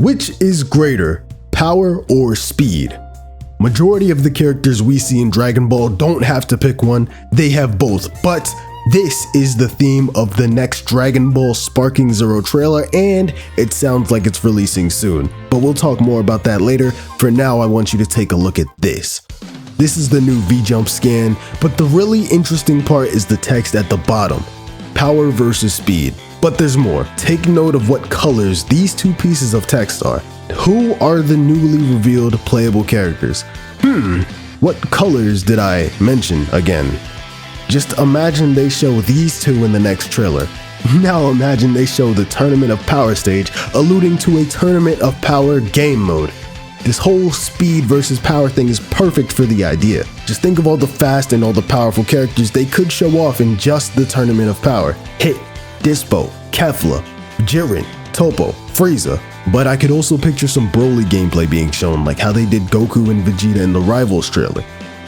Which is greater, power or speed? Majority of the characters we see in Dragon Ball don't have to pick one, they have both, but this is the theme of the next Dragon Ball Sparking Zero trailer, and it sounds like it's releasing soon. But we'll talk more about that later. For now, I want you to take a look at this. This is the new V-Jump scan, but the really interesting part is the text at the bottom. Power versus speed. But there's more. Take note of what colors these two pieces of text are. Who are the newly revealed playable characters? What colors did I mention again? Just imagine they show these two in the next trailer. Now imagine they show the Tournament of Power stage, alluding to a Tournament of Power game mode. This whole speed versus power thing is perfect for the idea. Just think of all the fast and all the powerful characters they could show off in just the Tournament of Power. Hit, Dyspo, Kefla, Jiren, Topo, Frieza. But I could also picture some Broly gameplay being shown, like how they did Goku and Vegeta in the Rivals trailer.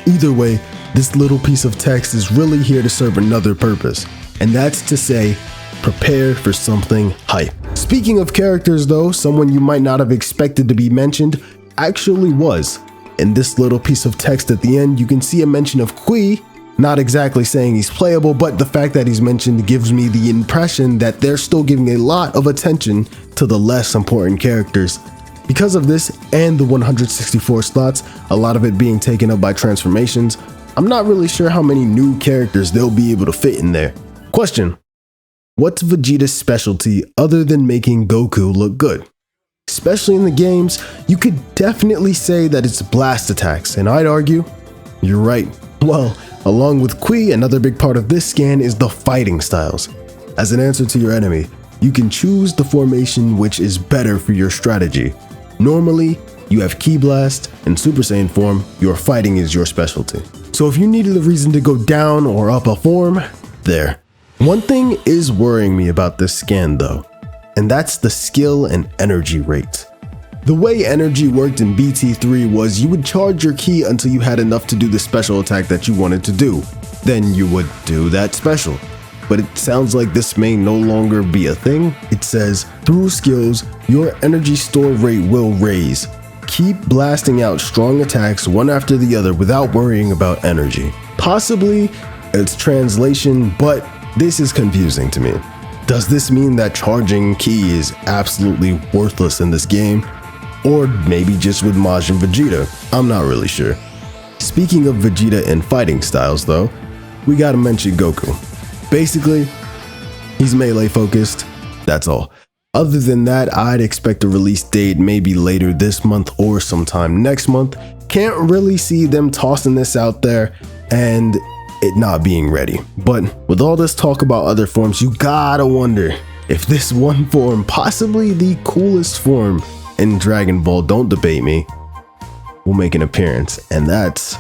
Either way, this little piece of text is really here to serve another purpose, and that's to say, prepare for something hype. Speaking of characters though, someone you might not have expected to be mentioned actually was. In this little piece of text at the end, you can see a mention of Kui, not exactly saying he's playable, but the fact that he's mentioned gives me the impression that they're still giving a lot of attention to the less important characters. Because of this and the 164 slots, a lot of it being taken up by transformations, I'm not really sure how many new characters they'll be able to fit in there. Question: what's Vegeta's specialty other than making Goku look good? Especially in the games, you could definitely say that it's blast attacks, and I'd argue you're right. Well, along with Kui, another big part of this scan is the fighting styles. As an answer to your enemy, you can choose the formation which is better for your strategy. Normally, you have Ki Blast. In Super Saiyan form, your fighting is your specialty. So if you needed a reason to go down or up a form, there. One thing is worrying me about this scan though, and that's the skill and energy rate. The way energy worked in BT3 was you would charge your ki until you had enough to do the special attack that you wanted to do. Then you would do that special. But it sounds like this may no longer be a thing. It says, through skills, your energy store rate will raise. Keep blasting out strong attacks one after the other without worrying about energy. Possibly it's translation, but this is confusing to me. Does this mean that charging ki is absolutely worthless in this game? Or maybe just with Majin Vegeta? I'm not really sure. Speaking of Vegeta and fighting styles though, we gotta mention Goku. Basically, he's melee focused, that's all. Other than that, I'd expect a release date maybe later this month or sometime next month. Can't really see them tossing this out there and it not being ready. But with all this talk about other forms, you gotta wonder if this one form, possibly the coolest form in Dragon Ball, don't debate me, will make an appearance, and that's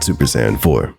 Super Saiyan 4.